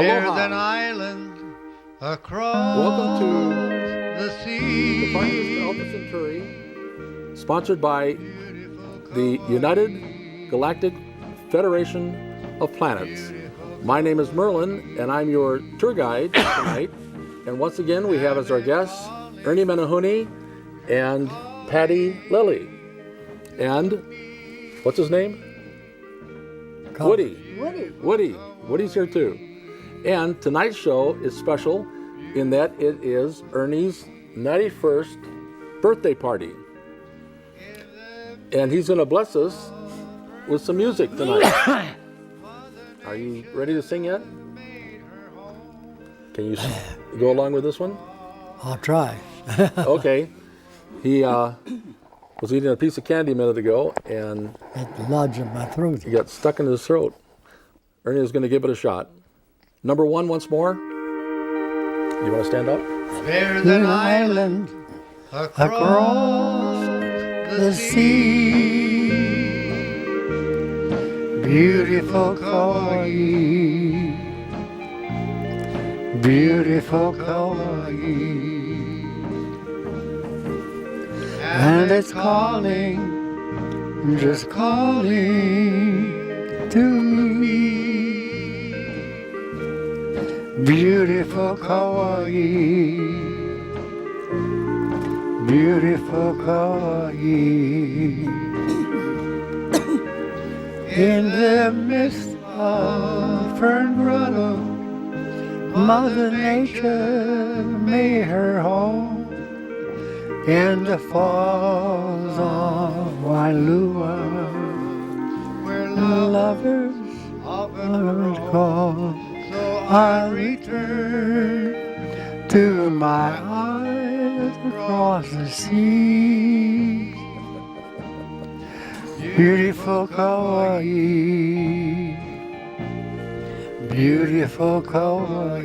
There's an island across Welcome to the sea. the Partners Elvis and Turi, sponsored by the United Galactic Federation of Planets. My name is Merlin, and I'm your tour guide tonight. And once again, we have as our guests Ernie Menehune and Patty Lilly. And what's his name? Woody. Woody's here too. And tonight's show is special in that it is Ernie's 91st birthday party. And he's going to bless us with some music tonight. Are you ready to sing yet? Can you go along with this one? I'll try. Okay. He was eating a piece of candy a minute ago, and It lodged in my throat. he got stuck in his throat. Ernie is going to give it a shot. Number one once more. You want to stand up? There's an island across the sea. Beautiful Kauai, beautiful Kauai, and it's calling, just calling to me. Beautiful Kauai, beautiful Kauai. In the midst of fern grotto, Mother Nature made her home. In the falls of Wailua, Where lovers often call, I return to my eyes across the sea. Beautiful Kauai, beautiful Kauai.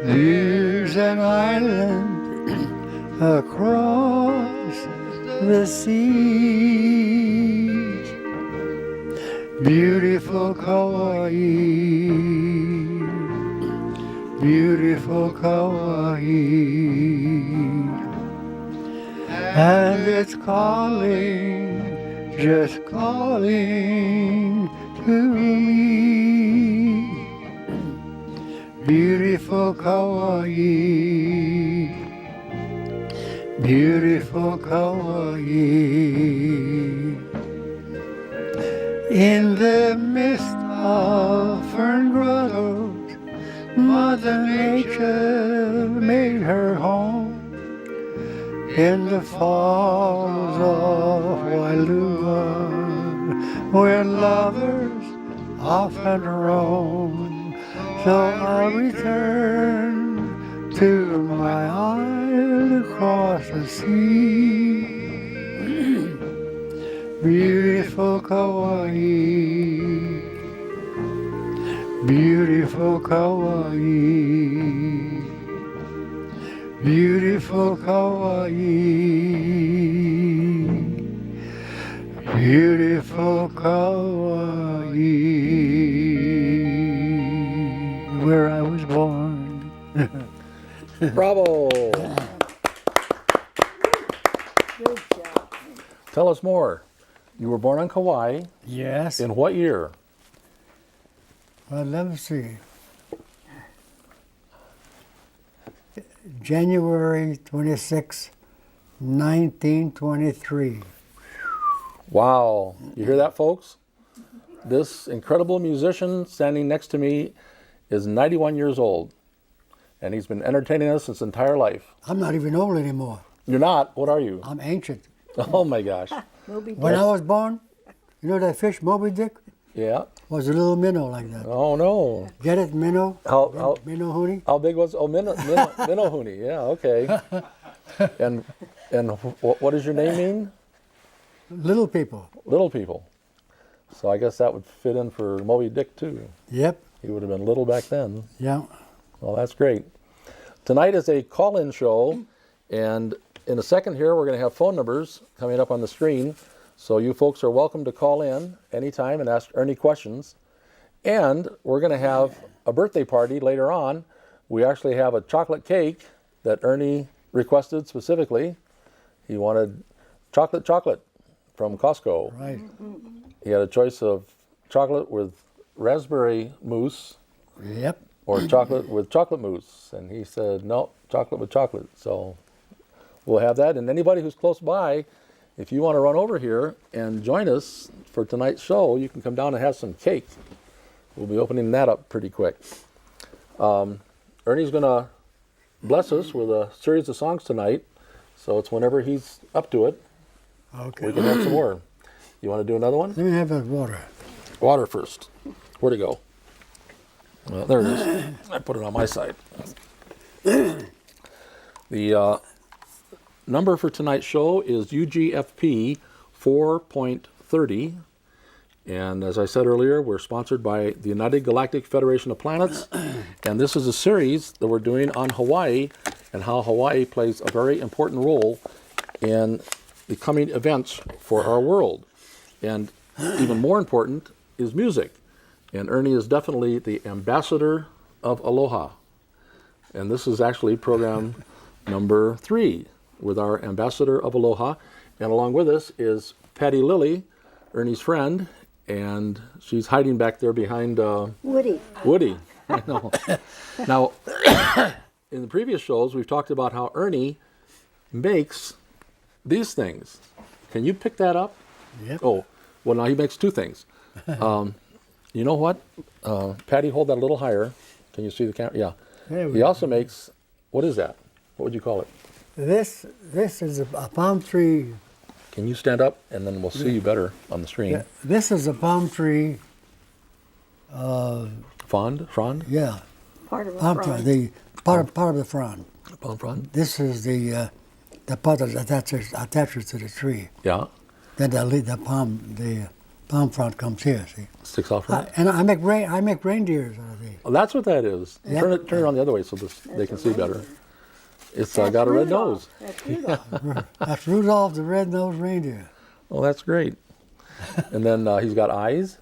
There's an island across the sea. Beautiful Kauai, beautiful Kauai. And it's calling, just calling to me. Beautiful Kauai, beautiful Kauai. In the midst of fern grottos, Mother Nature made her home. In the falls of Wailua, where lovers often roam, so I return to my isle across the sea. Beautiful Kauai, beautiful Kauai. Beautiful Kauai, beautiful Kauai, where I was born. Bravo! Good job. Tell us more. You were born on Kauai. Yes. In what year? Well, let me see. January 26, 1923. Wow. You hear that, folks? This incredible musician standing next to me is 91 years old, and he's been entertaining us his entire life. I'm not even old anymore. You're not? What are you? I'm ancient. Oh my gosh. Moby Dick. When I was born, you know that fish, Moby Dick, Yeah. was a little minnow like that. Oh no. Get it, minnow? How Menehune? big was? Oh, Menehune. Yeah. Okay. And what does your name mean? Little people. Little people. So I guess that would fit in for Moby Dick too. Yep. He would have been little back then. Yeah. Well, that's great. Tonight is a call-in show, and in a second here we're going to have phone numbers coming up on the screen. So you folks are welcome to call in anytime and ask Ernie questions. And we're going to have a birthday party later on. We actually have a chocolate cake that Ernie requested specifically. He wanted chocolate from Costco. Right. He had a choice of chocolate with raspberry mousse Yep. or chocolate with chocolate mousse. And he said, no, chocolate with chocolate. So we'll have that. And anybody who's close by, if you want to run over here and join us for tonight's show, you can come down and have some cake. We'll be opening that up pretty quick. Ernie's going to bless us with a series of songs tonight. So it's whenever he's up to it, Okay. we can have some more. You want to do another one? Let me have that water. Water first. Where'd it go? Well, there it is. I put it on my side. The number for tonight's show is UGFP 4.30. And as I said earlier, we're sponsored by the United Galactic Federation of Planets. And this is a series that we're doing on Hawaii and how Hawaii plays a very important role in the coming events for our world. And even more important is music. And Ernie is definitely the ambassador of Aloha. And this is actually program number 3 with our ambassador of Aloha. And along with us is Patty Lilly, Ernie's friend, and she's hiding back there behind Woody. Woody. I know. Now, in the previous shows, we've talked about how Ernie makes these things. Can you pick that up? Yep. Oh, well, now he makes 2 things. You know what? Patty, hold that a little higher. Can you see the camera? Yeah. There we He go. also makes, what is that? What would you call it? This is a palm tree. Can you stand up and then we'll see you better on the screen? Yeah, this is a palm tree. Frond? Yeah, Part of a palm tree. frond. The part of the frond. Palm frond? This is the part that attaches to the tree. Yeah. Then the palm frond comes here. See, Sticks off from it. and I make reindeers out of these. Oh, that's what that is. Yeah. Turn it around the other way so they can see better. It's got a red nose. That's Rudolph. That's Rudolph the red-nosed reindeer. Oh, that's great. And then he's got eyes.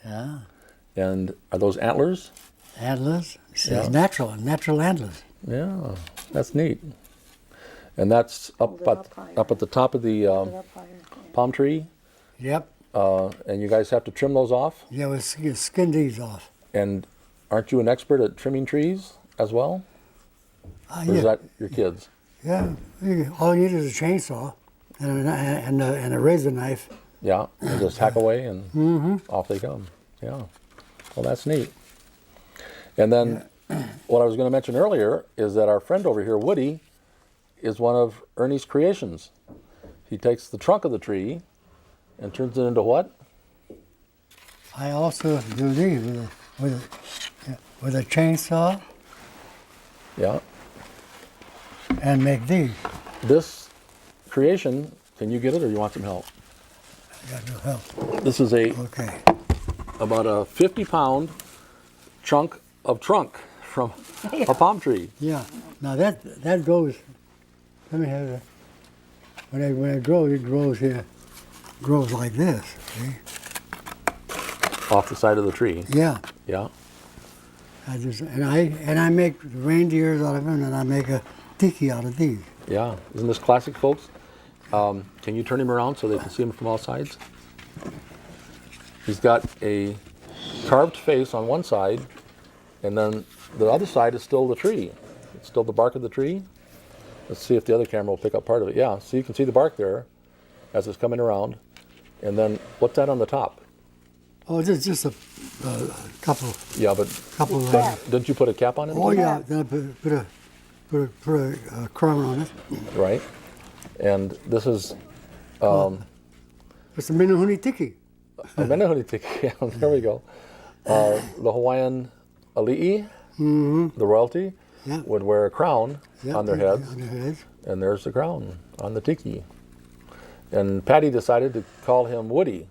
Yeah, And are those antlers? antlers. It's Yeah. natural antlers. Yeah, that's neat. And that's Hold it up higher. up at the top of the Hold it up higher. palm tree. Yep. And you guys have to trim those off. Yeah, we skin these off. And aren't you an expert at trimming trees as well? Or Yeah. is that your kids? Yeah, all you need is a chainsaw and a razor knife. Yeah, and just hack away and off they come. Yeah, well, that's neat. And then what I was going to mention earlier is that our friend over here, Woody, is one of Ernie's creations. He takes the trunk of the tree and turns it into what? I also do these with a chainsaw Yeah. and make these. This creation, can you get it or you want some help? I got no help. This is Okay. about a 50-pound chunk of trunk from a palm tree. Yeah. Now that goes. Let me have that. When it grows here. Grows like this. See? Off the side of the tree. Yeah. Yeah. I make reindeers out of them, and I make a tiki out of these. Yeah. Isn't this classic, folks? Can you turn him around so they can see him from all sides? He's got a carved face on one side, and then the other side is still the tree. It's still the bark of the tree. Let's see if the other camera will pick up part of it. Yeah, so you can see the bark there as it's coming around. And then what's that on the top? Oh, just a couple. Yeah, but Couple. didn't you put a cap on it? Oh yeah. Then I put a crown on it. Right. And this is It's a Menehune tiki. a Menehune tiki. Yeah, there we go. The Hawaiian ali'i, the royalty, Yeah. would wear a crown Yeah, on their heads, On their heads. and there's the crown on the tiki. And Patty decided to call him Woody,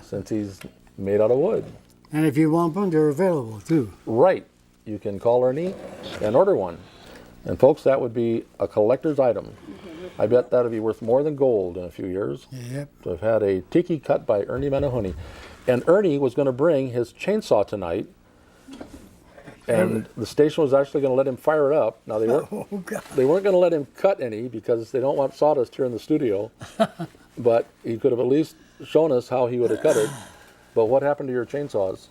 since he's made out of wood. And if you want them, they're available too. Right. You can call Ernie and order one. And folks, that would be a collector's item. I bet that would be worth more than gold in a few years Yep. to have had a tiki cut by Ernie Menehune. And Ernie was going to bring his chainsaw tonight, and the station was actually going to let him fire it up. Now, Oh, God. they weren't going to let him cut any because they don't want sawdust here in the studio, but he could have at least shown us how he would have cut it. But what happened to your chainsaws?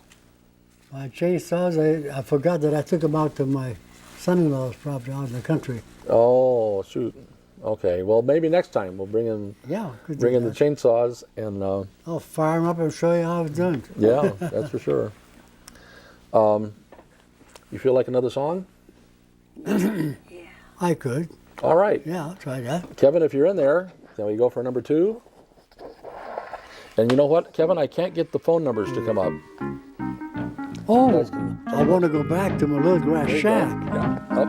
My chainsaws, I forgot that I took them out to my son-in-law's property out in the country. Oh, shoot. Okay, well, maybe next time we'll bring in Yeah, could do bring in the that. chainsaws and I'll fire them up and show you how it's done. yeah, that's for sure. You feel like another song? I could. All right. Yeah, I'll try that. Kevin, if you're in there, can we go for number 2? And you know what, Kevin? I can't get the phone numbers to come up. Oh, I want to go back to my little grass There you go. shack. Yeah. Up.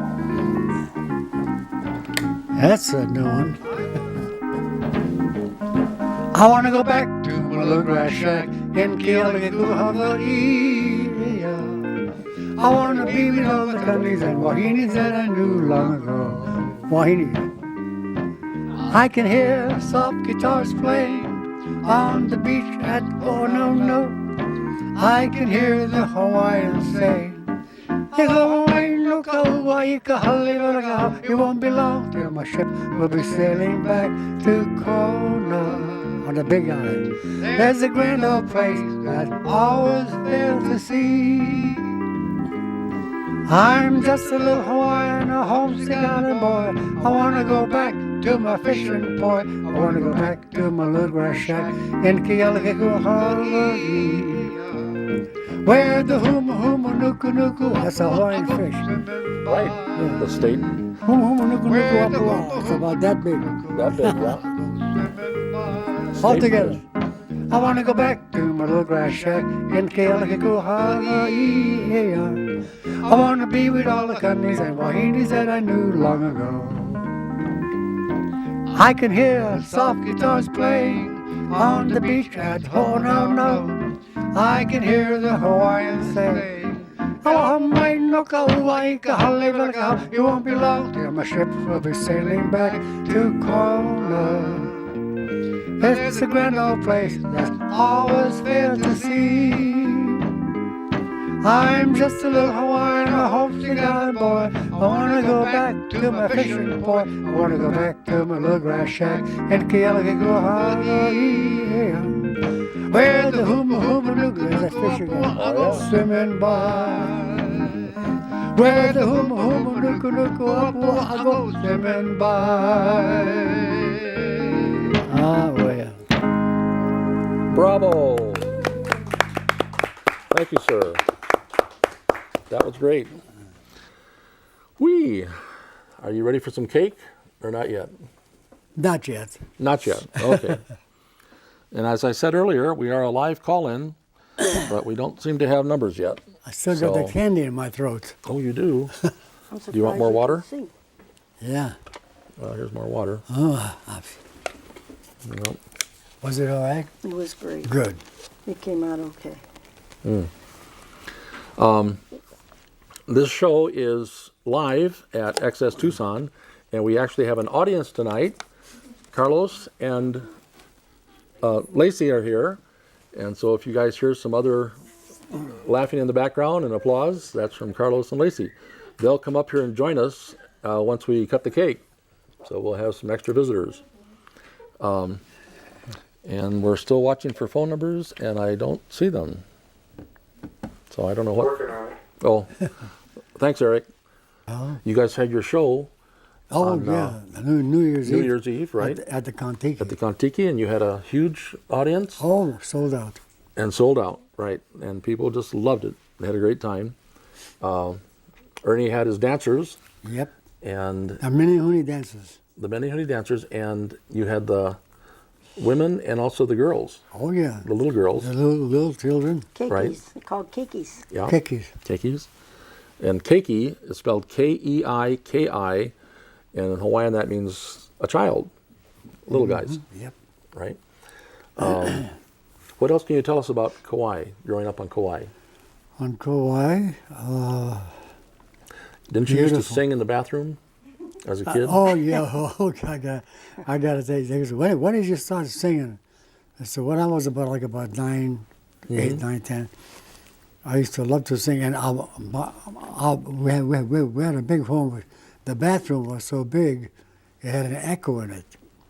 That's a new one. I want to go back to my little grass shack in Kealakekua, Hawaii. I want to be with all the countries and wahinis that I knew long ago. Wahine. I can hear soft guitars playing on the beach at Oh No No. I can hear the Hawaiians say, you won't be long till my ship will be sailing back to Kona. On the big island. There's a grand old place that always fails to see. I'm just a little Hawaiian, a homesick island boy. I want to go back to my fishing port. I want to go back to my little grass shack in Kealakekua, Hawaii. Where the huma huma nuku nuku, That's a Hawaiian fish. Right. The state, Huma huma nuku nuku apua. It's about that big. that big, yeah. All together. I want to go back to my little grass shack in Kealakekua, Hawaii. I want to be with all the countries and wahinis that I knew long ago. I can hear soft guitars playing on the beach at Oh No No. I can hear the Hawaiians say, you won't be long till my ship will be sailing back to Kona. It's a grand old place that always fails to see. I'm just a little Hawaiian, a homesick island boy. I want to go back to my fishing port. I want to go back to my little grass shack in Kealakekua, Hawaii. Where the huma huma nuku, There's that fish again. swimming by. Where the huma huma nuku nuku apua, I go swimming by. Ah, well. Bravo. Thank you, sir. That was great. Are you ready for some cake or not yet? Not yet. Not yet. Okay. And as I said earlier, we are a live call-in, but we don't seem to have numbers yet. I still got the So- candy in my throat. Oh, you do? I'm Do you want more water? surprised Yeah. Well, here's more water. Oh, Nope. was it all right? you can see. It was great. Good. It came out okay. This show is live at XS Tucson, and we actually have an audience tonight. Carlos and Lacey are here, and so if you guys hear some other laughing in the background and applause, that's from Carlos and Lacey. They'll come up here and join us once we cut the cake, so we'll have some extra visitors. And we're still watching for phone numbers, and I don't see them. So I don't know what. Working on it. Oh, thanks, Eric. Oh, You guys had your show on, yeah. New Year's New Eve. Year's Eve, right? At the Contiki. At the Kontiki, and you had a huge audience Oh, sold out. and sold out, right? And people just loved it. They had a great time. Ernie had his dancers Yep. and The Menehune dances. the Menehune dancers, and you had the women and also the girls, Oh, yeah. the little girls. The little children. Keikis. Right. They're called keikis. Yeah, Kikis. keikis. And keiki is spelled Keiki, and in Hawaiian that means a child, little guys, Yep. right? What else can you tell us about Kauai, growing up on Kauai? On Kauai. Didn't you used to Beautiful. sing in the bathroom as a kid? Oh, yeah. Oh, I got to say, when did you start singing? I said, when I was about 9 8, 9, 10. I used to love to sing, and we had a big home. The bathroom was so big, it had an echo in it.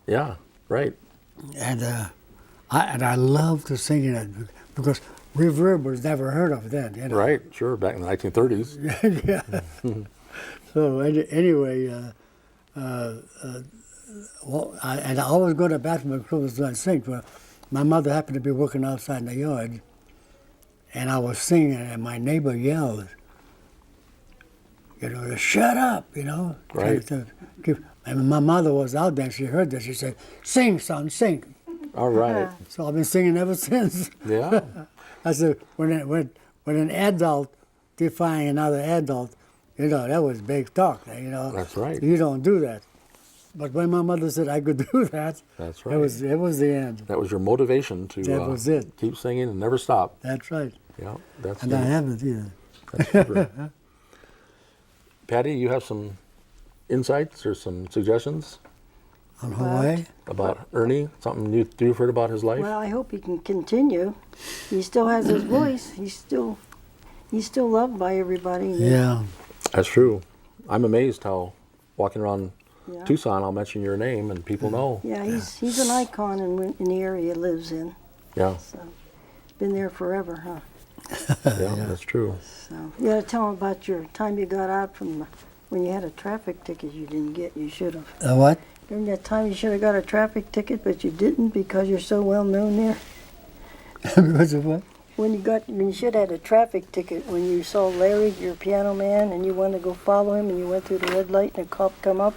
Yeah, right. And I loved to sing in it because reverb was never heard of then. You know? Right, sure, back in the 1930s. Yeah. So anyway, well, I always go to the bathroom and close and sing. Well, my mother happened to be working outside in the yard, and I was singing, and my neighbor yelled, shut up, Right. And my mother was out there, and she heard that. She said, sing, son, sing. All right. So I've been singing ever since. Yeah. I said, when an adult defying another adult, that was big talk. That's right. You don't do that. But when my mother said I could do that, That's right. it was the end. That was your motivation to That was it. keep singing and never stop. That's right. Yeah, that's And I neat. haven't either. That's super. Patty, you have some insights or some suggestions On Hawaii? about Ernie? Something you've heard about his life? Well, I hope he can continue. He still has his voice. He's still loved by everybody. Yeah. That's true. I'm amazed how walking around Yeah. Tucson, I'll mention your name and people know. Yeah, he's an icon in the area he lives in. Yeah, So, been there forever, huh? yeah, that's true. So, you got to tell him about your time you got out when you had a traffic ticket you didn't get. You should have. What? During that time, you should have got a traffic ticket, but you didn't because you're so well known there. Because of what? When you should have had a traffic ticket when you saw Larry, your piano man, and you wanted to go follow him, and you went through the red light, and a cop come up,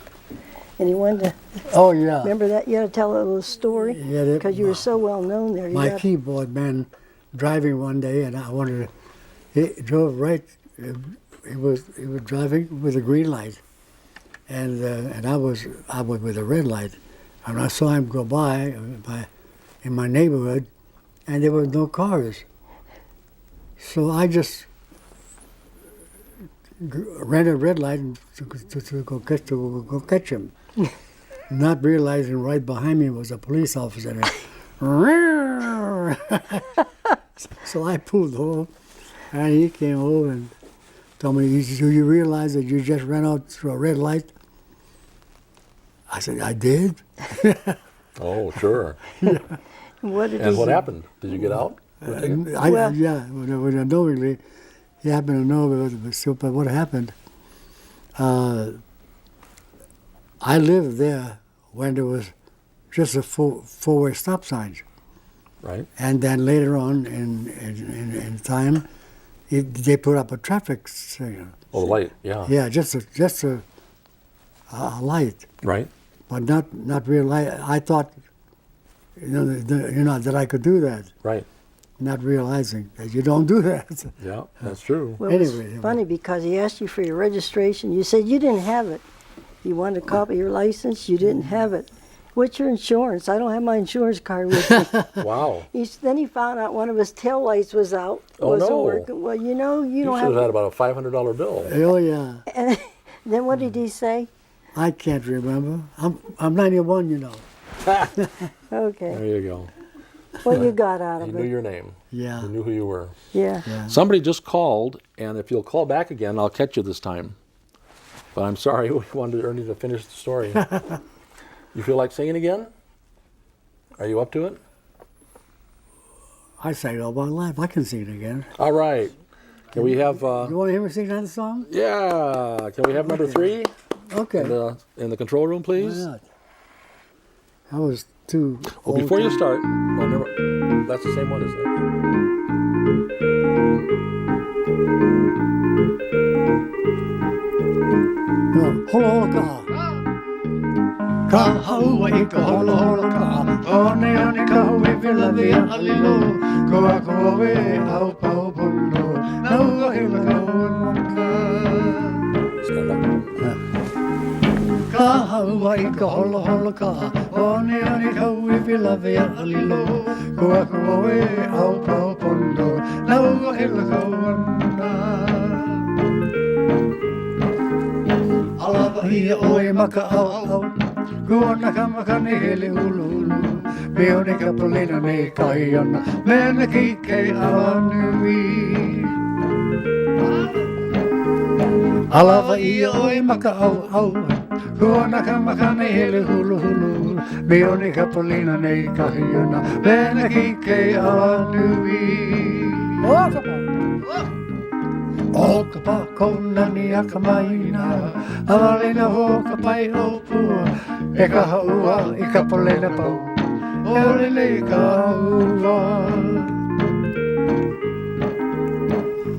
and he wanted to. Oh, yeah. Remember that? You had to tell a little story Yeah, because you were so well known there. My keyboard man driving one day, and I wanted to. He drove right. He was driving with a green light, and I was with a red light, and I saw him go by in my neighborhood, and there were no cars. So I just ran a red light to go catch him, not realizing right behind me was a police officer. So I pulled over, and he came over and told me, "Do you realize that you just ran out through a red light?" I said, "I did." Oh, sure. What did And he what say? happened? Did you get out? Yeah, when unknowingly, he happened to know but what happened. I lived there when there was just a four-way stop signs. Right. And then later on in time, they put up a traffic signal. Oh, the light, yeah. Yeah, just a light, Right. but not real light. I thought, that I could do that, Right. not realizing that you don't do that. Yeah, that's true. Well, it was Anyway, funny because he asked you for your registration. You said you didn't have it. You wanted a copy of your license. You didn't have it. What's your insurance? I don't have my insurance card with me. Wow. Then he found out one of his tail lights was out. Oh, wasn't no. working. Well, you You don't should have have. had about a $500 bill. Oh yeah, And then what did he say? I can't remember. I'm 91, Okay. There you go. What you got out He of knew it? your name. Yeah. He knew who you were. Yeah. Yeah. Somebody just called, and if you'll call back again, I'll catch you this time. But I'm sorry, we wanted Ernie to finish the story. You feel like singing again? Are you up to it? I sang all my life. I can sing it again. All right. Can we have, You want to hear me sing another song? yeah, can we have number 3 Okay. in the control room, Why please? not? I was too. Well, old before to- you start, well, never, that's the same one, isn't it? No, hola hola ka. Ka haua I ka hola hola ka. One ane ka hui vila via alilo. Ko a ko we au pau pono. Na ua hila ka ua ka. Stand up. Ka haua I ka hola hola ka. One ane ka hui vila via alilo. Ko a ko we au pau pono. Na ua hila ka ua ka. Alava ia oe maka au au. Kuona ka maka ni hele ulu ulu. Mione kapulina ne kahiona. Mena kike alanui. Alava ia oi maka au au. Kuona ka makane hele hulu hulu. Mione kapulina ne kahiona. Mena kike alanui. O ka pa kona ni a ka maina. Amalena ho ka pai o pua. E ka haua i ka polena pau. O lele ka haua.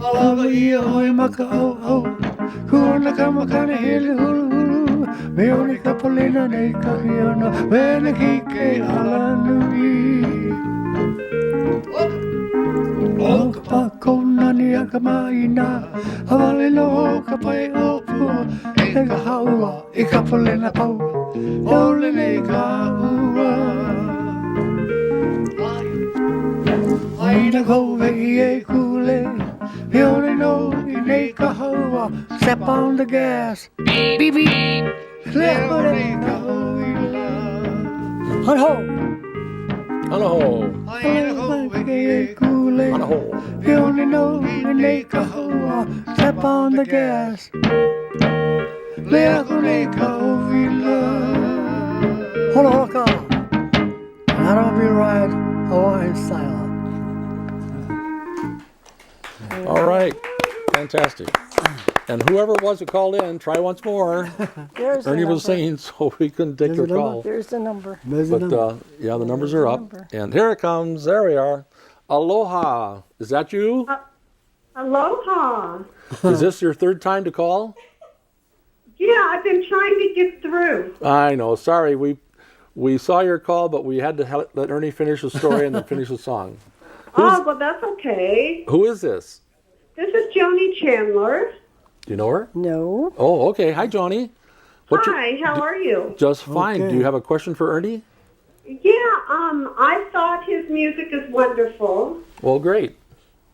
Alava ia oi maka au au. Kuona ka makane hele hulu hulu. Me o ni ka polena nei ka hiona. Mena kike ala nui. O ka pa kona ni a ka maina. Amalena ho ka pai o pua. E ka haua i ka polena pau. O lele ka haua. Aina kouwe I e kule. You only know you need ka haua. Step on the gas. Beep beep. Let ka huila. Ho. Aloha. Aina kouwe I e kule. Aloha. You only know you need ka haua. Step on the gas. Let ka huila. Hola hola ka. That'll be right. Hawaiian style. All right. Fantastic. And whoever it was who called in, try once more. There's the Ernie number. was singing, so we couldn't take There's their the number. call. There's the number. But yeah, the numbers are up. And here it comes. There we are. Aloha. Is that you? Aloha. Is this your third time to call? Yeah, I've been trying to get through. I know. Sorry, we saw your call, but we had to let Ernie finish the story and then finish the song. Oh, well, that's okay. Who is this? This is Joni Chandler. Do you know her? No. Oh, okay. Hi, Johnny. Hi, how are you? Just fine. Okay. Do you have a question for Ernie? Yeah, I thought his music is wonderful. Well, great.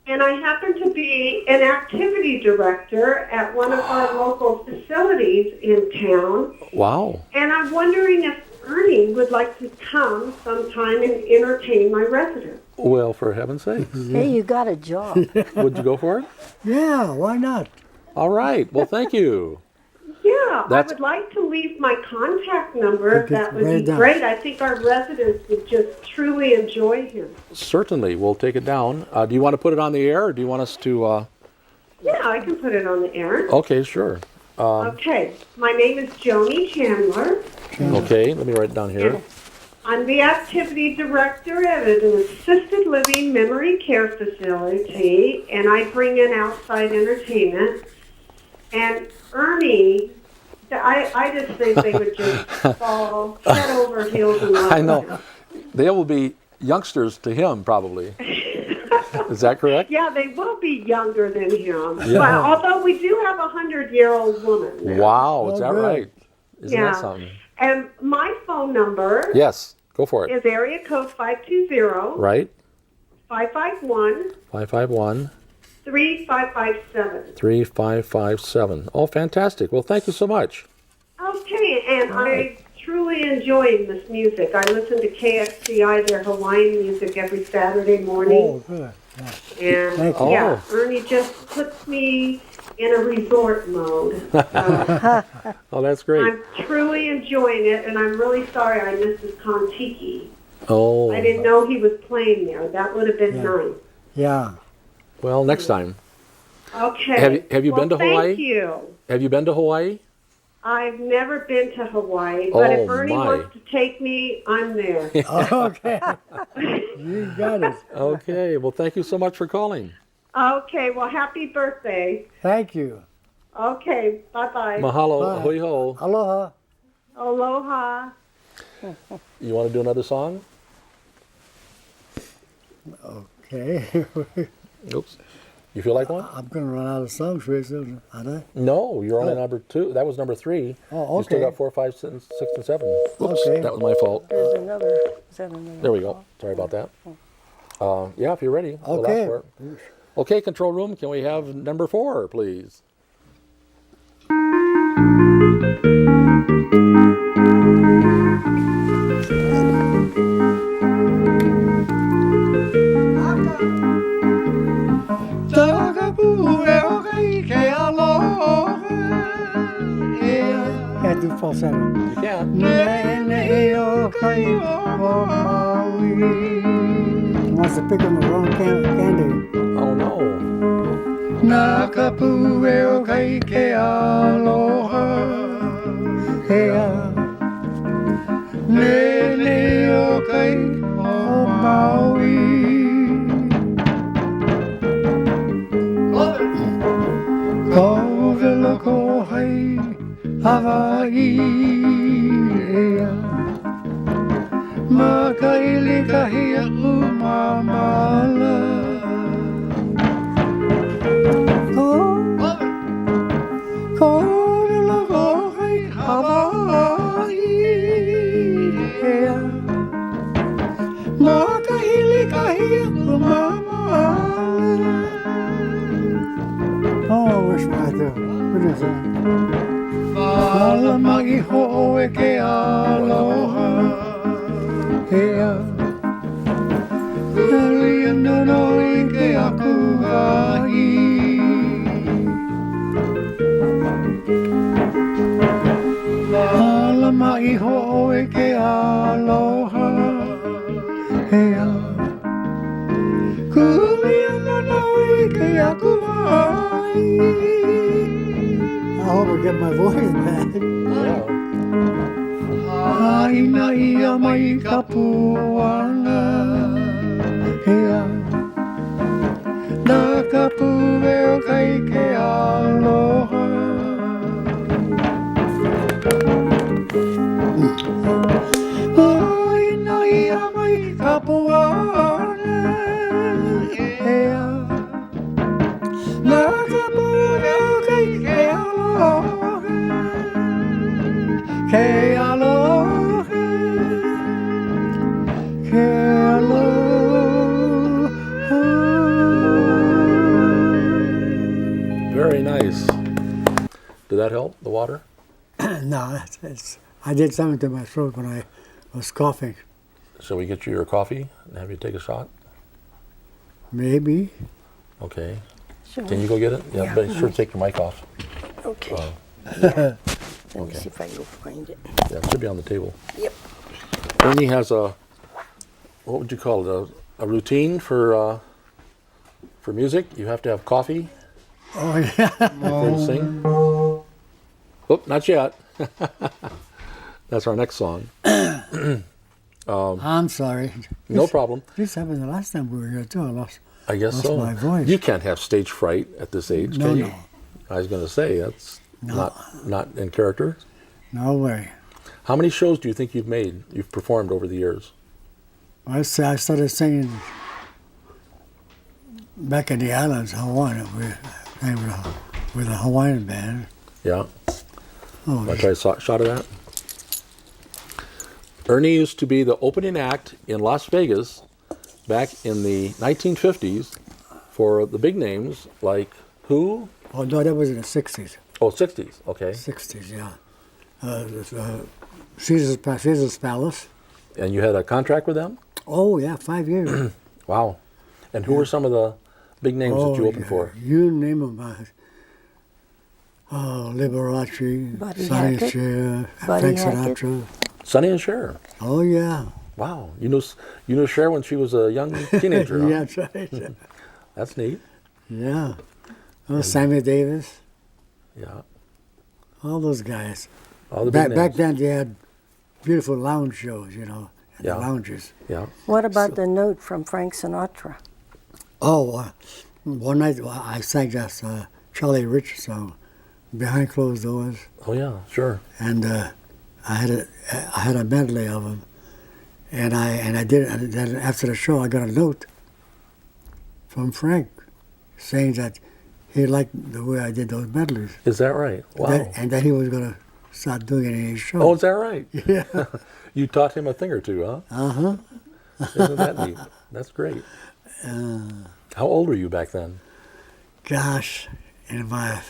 And I happen to be an activity director at one of our local facilities in town. Wow. And I'm wondering if Ernie would like to come sometime and entertain my residents. Well, for heaven's sake. Hey, you got a job. Would you go for it? Yeah, why not? All right. Well, thank you. Yeah, That's- I would like to leave my contact number. Okay, That would write be it down. great. I think our residents would just truly enjoy him. Certainly. We'll take it down. Do you want to put it on the air or do you want us to... Yeah, I can put it on the air. Okay, sure. Okay, my name is Joni Chandler. Okay, let me write it down here. And I'm the activity director at an assisted living memory care facility, and I bring in outside entertainment. And Ernie, I just think they would just fall head over heels in love I with know. him. They will be youngsters to him, probably. Is that correct? Yeah, they will be younger than him. Yeah. But although we do have a 100-year-old woman there. Wow, is Oh, that good. right? Isn't Yeah. that something? And my phone number Yes, go for it. is area code 520 Right? 551 551 3557. 3557. Oh, fantastic. Well, thank you so much. Okay, and I'm truly enjoying this music. I listen to KXCI, their Hawaiian music, every Saturday Oh, morning. good. And Thank you. yeah, Ernie just puts me in a resort mode. So Oh, that's great. I'm truly enjoying it, and I'm really sorry I missed his Kontiki. Oh, I didn't know he was playing there. That would have been Yeah. nice. Yeah. well, next time. Okay. Have you been to Hawaii? Thank you. Have you been to Hawaii? I've never been to Hawaii, but Oh, if Ernie my. wants to take me, I'm there. Okay. You got it. Okay. Well, thank you so much for calling. Okay, well, happy birthday. Thank you. Okay, bye-bye. Mahalo. Bye. Hui ho. Aloha. Aloha. You want to do another song? Okay. Oops. You feel like one? I'm going to run out of songs very soon, aren't I? No, you're only number 2. That was number 3. Oh, You still okay. got 4, 5, 6, and 7. Oops, Okay. that was my fault. There's another. Is that another? There we go. Sorry about that. Yeah, if you're ready. we'll ask Okay. for it. Okay, control room, can we have number 4, please? can't do falsetto. You can. He wants to pick on the wrong candy. Oh no. Nakapu eo kai ke aloha hea Nene o kai o Maui Ko vila ko hai Hawaii hea Makaili kahia umamala Oh, I wish I do. What is that? Ala mai ho e ke aloha hea Huli no I ke aku ai Ala mai ho e ke aloha hea Huli no I ke aku ai I hope I get my voice back. Yeah. Haina ia mai ka puana hea Nā ka puweo kai ke aloha Haina ia mai ka puana hea Nā ka puweo kai ke aloha Ke aloha Ke aloha Very nice. Did that help, the water? No, I did something to my throat when I was coughing. Shall we get you your coffee and have you take a shot? Maybe. Okay. Sure. Can you go get it? Yeah, Yeah. but sure take your mic off. Okay. Uh, Let me okay. see if I can find it. Yeah, it should be on the table. Yep. Ernie has a, what would you call it, a routine for music. You have to have coffee Oh, yeah. before you sing. Oh, not yet. That's our next song. I'm sorry. No problem. This happened the last time we were here, too. I lost I guess lost so. my voice. You can't have stage fright at this age, No, can you? no. I was going to say, that's No. not in character. No way. How many shows do you think you've performed over the years? I started singing back in the islands, Hawaii, with a Hawaiian band. Yeah. Oh, Want to try a shot of that? Ernie used to be the opening act in Las Vegas back in the 1950s for the big names like who? oh no, that was in the 60s. Oh, 60s. Okay. 60s, yeah. Caesar's Palace. And you had a contract with them? Oh, yeah, 5 years. Wow. And who were some of the big names that you opened yeah. for? You name them. Liberace, Buddy Sonny Hackett. Cher, Buddy Frank Hackett. Sinatra. Sonny and Cher. Oh, yeah. Wow. You knew Cher when she was a young teenager. Huh? Yeah, that's right. That's neat. Yeah. Oh, Sammy Davis, Yeah. all those guys. All the big Back names. then, they had beautiful lounge shows, at Yeah. the lounges. Yeah. What about the note from Frank Sinatra? Oh, one night I sang that Charlie Rich song, Behind Closed Doors, Oh yeah. Sure. and I had a medley of them, and I did it. And then after the show, I got a note from Frank saying that he liked the way I did those medleys, Is that right? Wow. and that he was gonna start doing it in his show. Oh, is that right? Yeah. You taught him a thing or two, huh? Uh-huh. Isn't that neat? That's great. How old were you back then? Gosh, in my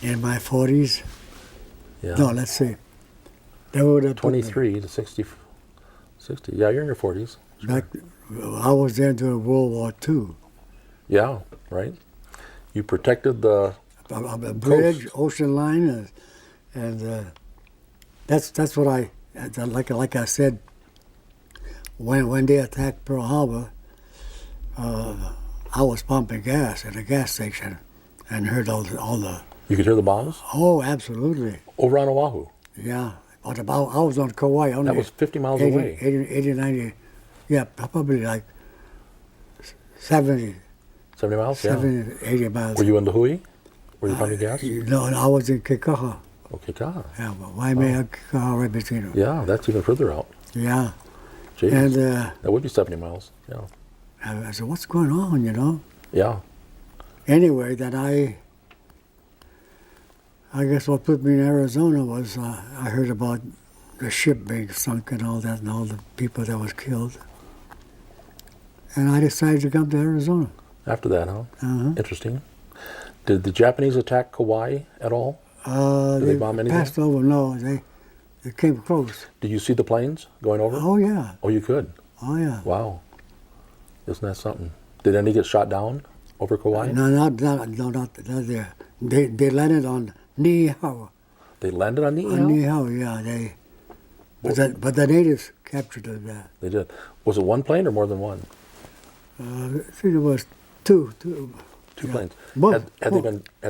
40s. Yeah. No, let's see. They would have put me 23 to 60. Yeah, you're in your 40s. back. I was there during World War II. Yeah, right. You protected the A bridge, ocean line, And that's what like I said, when they attacked Pearl Harbor, I was pumping gas at a gas station and heard all the You could hear the bombs oh, absolutely, over on Oahu. yeah. But about, I was on Kauai, only That was 50 miles 80, away. 80, 90, yeah, probably like 70, 70 miles? Yeah. 70, 80 miles. Were you in Hui? Were you pumping gas? No, I was in Kekaha. Okay, God. Yeah, but Waimea, Kekaha, right between them. Yeah, that's even further out. Yeah. Jeez. And that would be 70 miles. Yeah. I said, what's going on, you know? Yeah. Anyway, then I guess what put me in Arizona was I heard about the ship being sunk and all that and all the people that was killed. And I decided to come to Arizona. After that, huh? Uh-huh. Interesting. Did the Japanese attack Kauai at all? Did they bomb anything? Passed over, no, they came close. Did you see the planes going over? Oh, yeah. Oh, you could? Oh, yeah. Wow. Isn't that something? Did any get shot down over Kauai? No, not there. They landed on Niihau. They landed on Niihau? On Niihau, yeah. But the natives captured them. They did. Was it one plane or more than one? I think it was two. Two Yeah. planes. Both. Had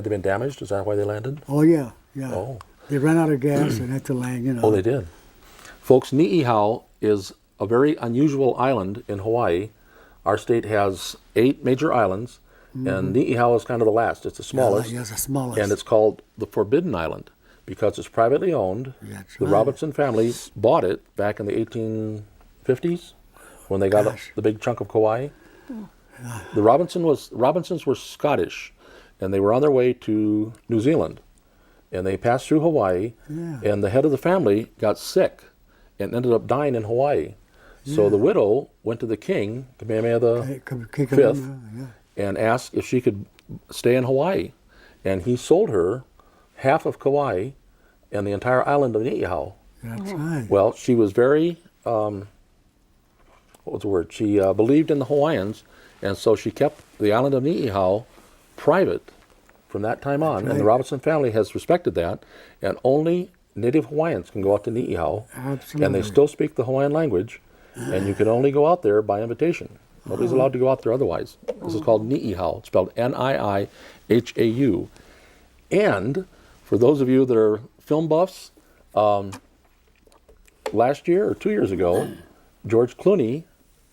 they been damaged? Is that why they landed? Oh, yeah. Oh. They ran out of gas and had to land, you know. Oh, they did. Folks, Niihau is a very unusual island in Hawaii. Our state has 8 major islands, and Niihau is kind of the last. It's the smallest. Yeah, it's the smallest. And it's called the Forbidden Island because it's privately owned. That's The right. Robinson family bought it back in the 1850s when they got Gosh. the big chunk of Kauai. The Robinsons were Scottish, and they were on their way to New Zealand, and they passed through Hawaii, Yeah. and the head of the family got sick and ended up dying in Hawaii. So the widow went to the king, Kamehameha the Fifth, and asked if she could stay in Hawaii, and he sold her half of Kauai and the entire island of Niihau. That's right. Well, she was very, what was the word? She believed in the Hawaiians, and so she kept the island of Niihau private from that time on. And the right. Robinson family has respected that, and only native Hawaiians can go out to Niihau. Absolutely. And they still speak the Hawaiian language, and you can only go out there by invitation. Nobody's allowed to go out there otherwise. This is called Niihau. It's spelled Niihau. And for those of you that are film buffs, last year or 2 years ago, George Clooney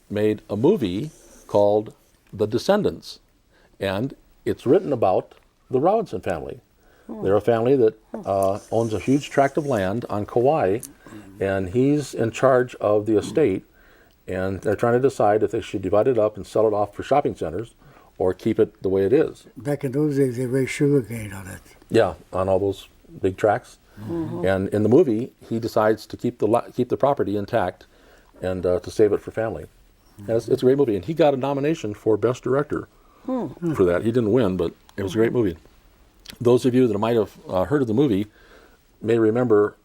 made a movie called The Descendants, and it's written about the Robinson family. They're a family that owns a huge tract of land on Kauai, and he's in charge of the estate, and they're trying to decide if they should divide it up and sell it off for shopping centers or keep it the way it is. Back in those days, they raised sugarcane on it. Yeah, on all those big tracts. And in the movie, he decides to keep the property intact and to save it for family. And it's a great movie, and he got a nomination for Best Director for that. He didn't win, but it was a great movie. Those of you that might have heard of the movie may remember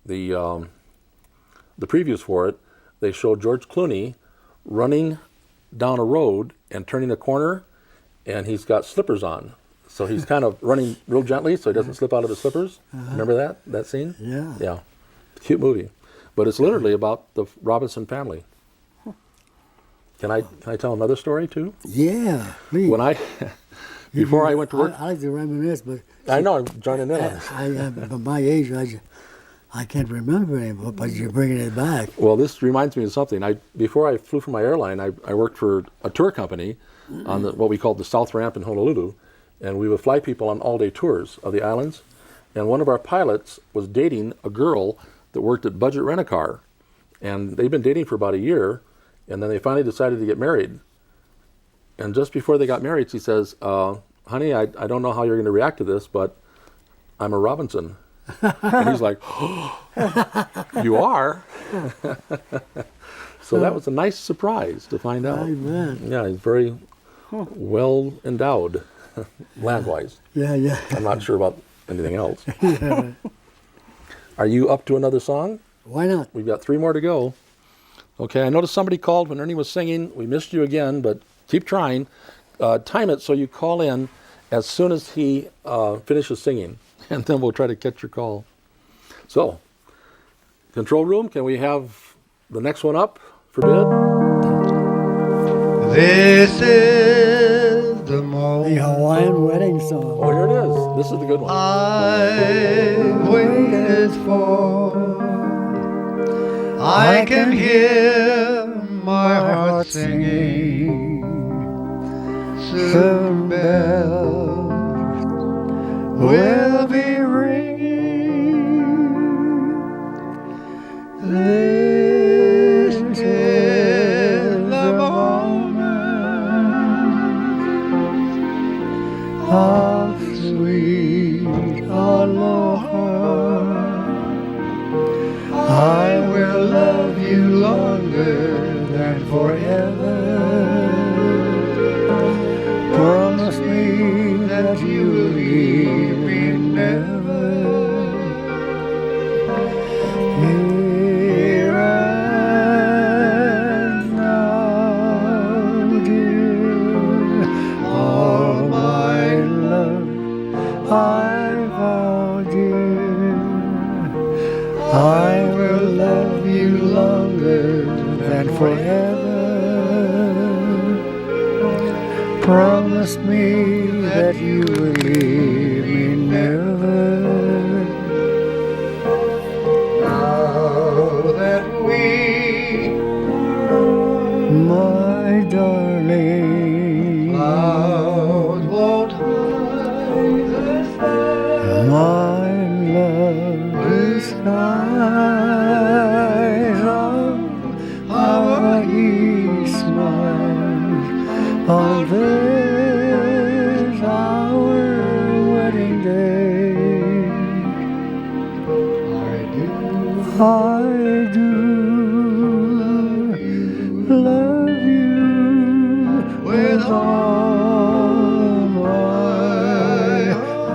the previews for it. They showed George Clooney running down a road and turning a corner, and he's got slippers on. So he's kind of running real gently so he doesn't slip out of his slippers. Remember that scene? Yeah. Yeah. Cute movie. But it's literally about the Robinson family. Can I tell another story too? Yeah, please. When before I went to work, I like to reminisce, but I know I'm joining in on it. but my age, I can't remember anymore. But you're bringing it back. Well, this reminds me of something. Before I flew for my airline, I worked for a tour company on what we called the South Ramp in Honolulu, and we would fly people on all-day tours of the islands. And one of our pilots was dating a girl that worked at Budget Rent-A-Car, and they'd been dating for about a year, and then they finally decided to get married. And just before they got married, she says, honey, I don't know how you're going to react to this, but I'm a Robinson. And he's like, oh, you are? So that was a nice surprise to find out. Amen. Yeah, he's very well endowed, land-wise. Yeah. I'm not sure about anything else. Are you up to another song? Why not? We've got 3 more to go. Okay, I noticed somebody called when Ernie was singing. We missed you again, but keep trying. Time it so you call in as soon as he finishes singing, and then we'll try to catch your call. So, control room, can we have the next one up for bid? This is the The moment Hawaiian wedding song. Oh, here it is. This is the good one. I've waited for. I can hear my heart singing. Soon bells will be ringing. This is the moment of sweet aloha. I will love you longer than forever. Promise me that you will leave me never. Here and now, dear, all my love I vow, dear, I will love you longer than forever. Promise me that you will leave me never. Now that we, my darling, clouds won't hide the sun. My lovely skies of Hawaii smiles on this our wedding day. I do love you with all my heart.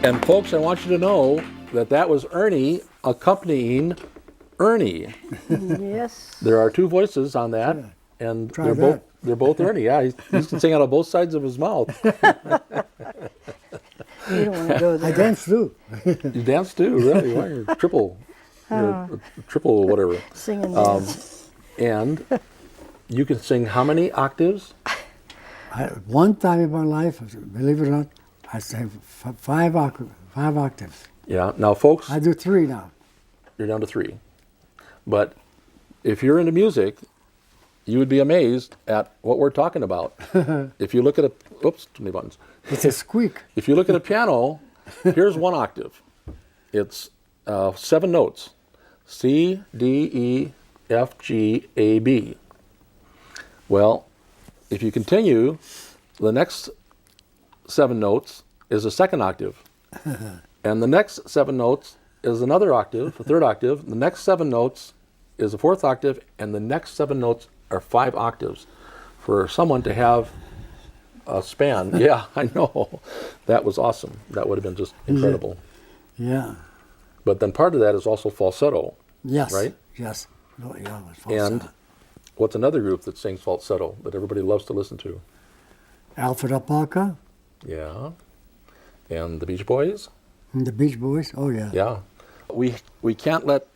And folks, I want you to know that that was Ernie accompanying Ernie. Yes. There are two voices on that, and Try they're both Ernie. Yeah, he can sing out of both sides of his mouth. You don't want to go I there. dance too. You dance too, really? Why you're triple, triple whatever. Singing dance. And you can sing how many octaves? One time in my life, believe it or not, I sang five octaves. Yeah. Now, folks, I do 3 now. you're down to 3. But if you're into music, you would be amazed at what we're talking about. If you look at oops, too many buttons. It's a squeak. If you look at a piano, here's 1 octave. It's 7 notes. C, D, E, F, G, A, B. Well, if you continue, the next 7 notes is a 2nd octave. And the next 7 notes is another octave, a 3rd octave. The next 7 notes is a 4th octave, and the next 7 notes are 5 octaves. For someone to have a span, yeah, I know. That was awesome. That would have been just incredible. Yeah. But then part of that is also falsetto. Yes. Right? Yes. No, yeah, it was And falsetto. what's another group that sings falsetto that everybody loves to listen to? Alfred Apaka Yeah. And the Beach Boys? and the Beach Boys. Oh, yeah. Yeah. We can't let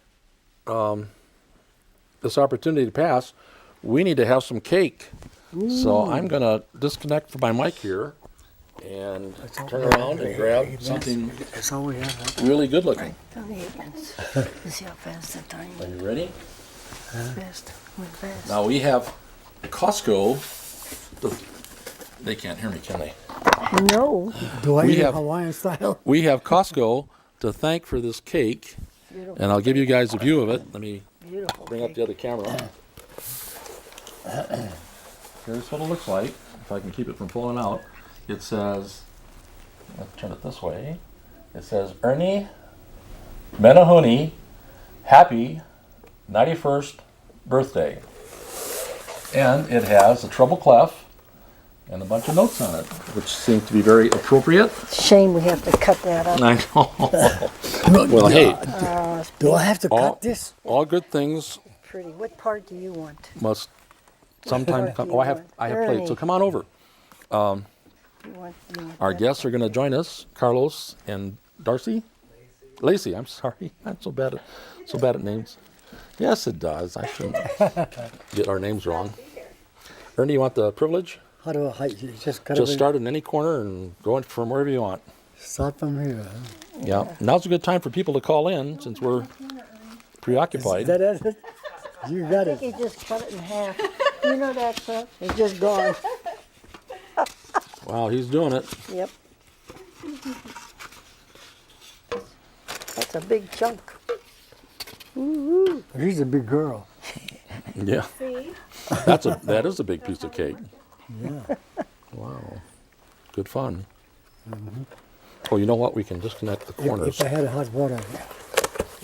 this opportunity pass. We need to have some cake. So I'm going to disconnect from my mic here and turn around and grab something That's all we have. really good looking. Tony Higgins. Let's see how fast the time Are went. you ready? Fast. Went fast. Now we have Costco. They can't hear me, can they? No. Do I We eat it have- Hawaiian style? We have Costco to thank for this cake, Beautiful. and I'll give you guys a view of it. Let me Beautiful. bring up the other camera. Here's what it looks like, if I can keep it from falling out. It says, let's turn it this way. It says, Ernie Menehune, happy 91st birthday. And it has a treble clef and a bunch of notes on it, which seem to be very appropriate. Shame we have to cut that up. I know. Well, hey, It's Do I have to all, cut this? all good things pretty. What part do you want? must sometime come. Oh, I have plates, so come on over. You want Our that? guests are going to join us, Carlos and Darcy. Lacey, I'm sorry. I'm so bad at names. Yes, it does. I shouldn't get our names wrong. Ernie, you want the privilege? How do I you just cut Just it? start in any corner and go in from wherever you want. Start from here. Huh? Yeah. Now's a good time for people to call in since we're preoccupied. Is that it? You got I it. think he just cut it in half. You know that stuff? It's just gone. Wow, he's doing it. Yep. That's a big chunk. Woo-hoo. She's a big girl. Yeah. That is a big piece of cake. Yeah. Wow. Good fun. Oh, you know what? We can disconnect the corners. If I had hot water.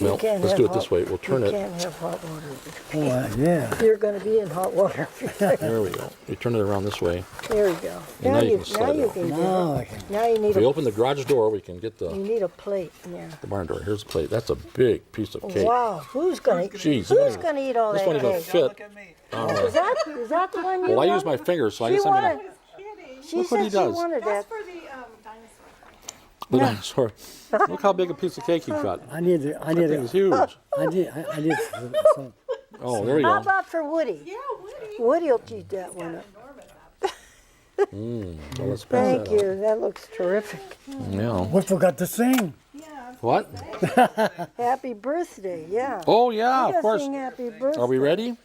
Well, can't let's have do it hot- this way. We'll turn You it. can't have hot water. Oh, yeah. You're going to be in hot water. There we go. We turn it around this way. There we go. And now you can slide it out. can do Now I it. can. Now you If need we a open the garage door, we can get you the need a plate. Yeah. barn door. Here's a plate. That's a big piece of cake. Wow. Who's going to Jeez, Who's going to eat all this that one even cake? fit. Is that the one you Well, I want? use my fingers, so I She guess I'm wanted. gonna. She Look what said he she does. wanted that. For the dinosaur. The dinosaur. Look how big a piece of cake you got. I need it. I need That it. thing's huge. I need some. Oh, there you How go. about for Woody? Yeah, Woody. Woody'll eat that one up. Well, let's pass Thank that out. you. That looks terrific. Yeah. We forgot to sing. Yeah. What? Happy birthday. Yeah. Oh, yeah, You of gotta course. sing happy birthday. Are we ready?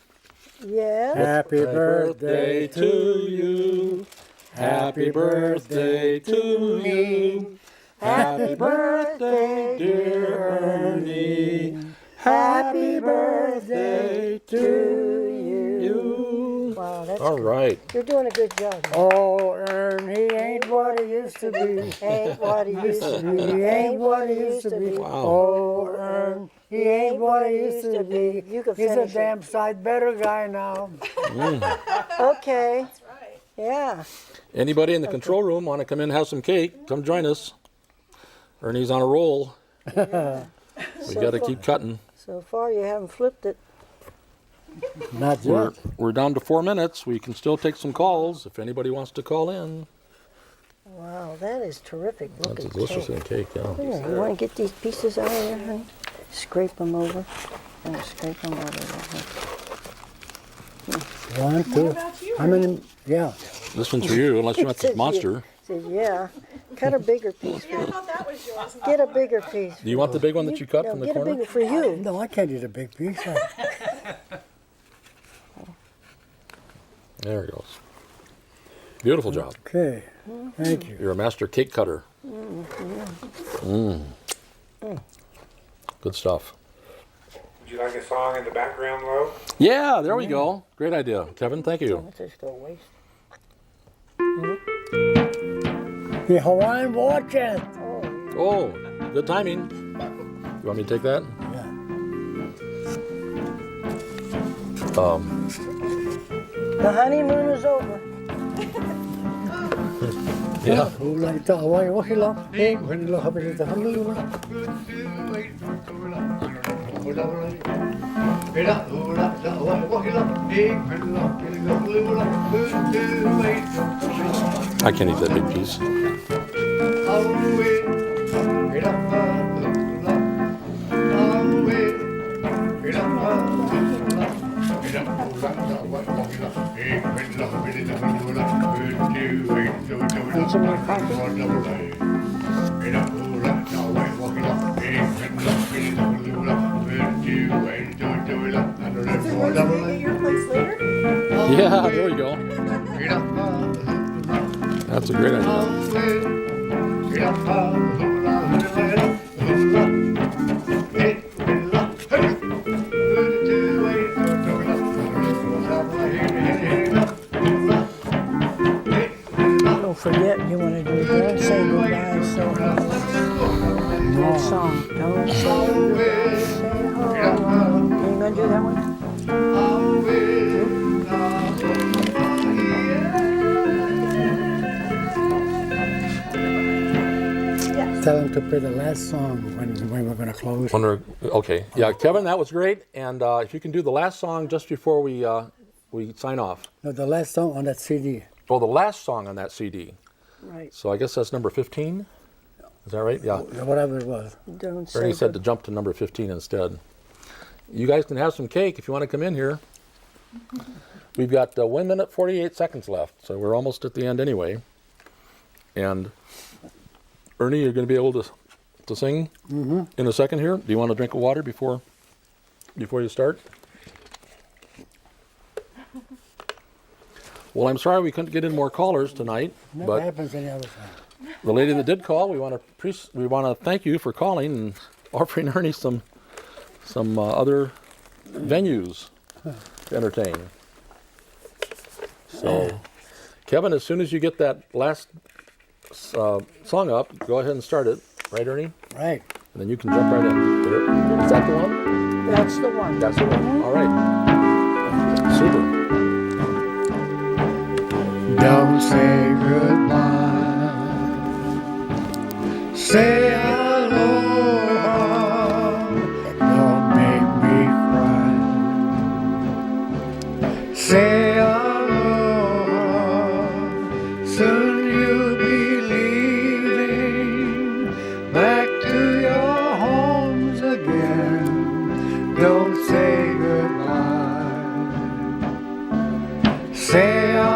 Yes. Happy birthday to you. Happy birthday to you. Happy birthday, dear Ernie. Happy birthday to you. Wow, that's All good. right. You're doing a good job. Oh, Ern, he ain't what he used to be. Ain't what he used to be. He ain't what he used to be. Wow. Oh, Ern, he ain't what he used to be. You can He's a finish it. damn sight better guy now. Okay. That's right. Yeah. Anybody in the control room want to come in and have some cake? Come join us. Ernie's on a roll. We got to keep cutting. So far, you haven't flipped it. Not We're, yet. we're down to 4 minutes. We can still take some calls if anybody wants to call in. Wow, that is terrific That's looking a delicious cake. looking cake, yeah. Here, you want to get these pieces out of there, honey? Scrape them over. And scrape them over there. 1, 2. about you, How many? Yeah. This one's for you, unless you want this Says monster. Says, yeah. Cut a bigger piece. Yeah, I thought that was yours. Get a bigger piece. Do you want the big one that you cut No, from the get a corner? bigger for you. No, I can't eat a big piece. There it goes. Beautiful job. Okay. Thank you. You're a master cake cutter. Good stuff. Would you like a song in the background, Lo? Yeah, there we go. Great idea. Kevin, thank you. Let's just go waste. The Hawaiian watching. Oh, good timing. You want me to take that? Yeah. The honeymoon is over. Yeah. Who like the Hawaiian watching? Hey, when you look up at the honeymoon. I can't eat that big piece. And some more coffee. At your place later? Yeah, there we go. That's a great idea. Don't forget, you want to do don't say goodbye, so that song. Don't say goodbye, say hello. You gonna do that one? Tell him to play the last song when we're going to close. Okay, yeah, Kevin, that was great. And if you can do the last song just before we sign off. No, the last song on that CD. Oh, the last song on that CD. Right. So I guess that's number 15. Is that right? Yeah. Whatever it was. Don't say Ernie said to jump to number 15 instead. You guys can have some cake if you want to come in here. We've got 1 minute 48 seconds left, so we're almost at the end anyway. And Ernie, you're going to be able to sing in a second here. Do you want a drink of water before you start? Well, I'm sorry we couldn't get in more callers tonight, Never but happens any other time. the lady that did call, we want to thank you for calling and offering Ernie some other venues to entertain. So, Kevin, as soon as you get that last song up, go ahead and start it, right, Ernie? Right. And then you can jump right in. There. Is that the one? That's the one. That's the one. All right. Super. Don't say goodbye. Say aloha. Don't make me cry. Say aloha. Soon you'll be leaving back to your homes again. Don't say goodbye. Say aloha.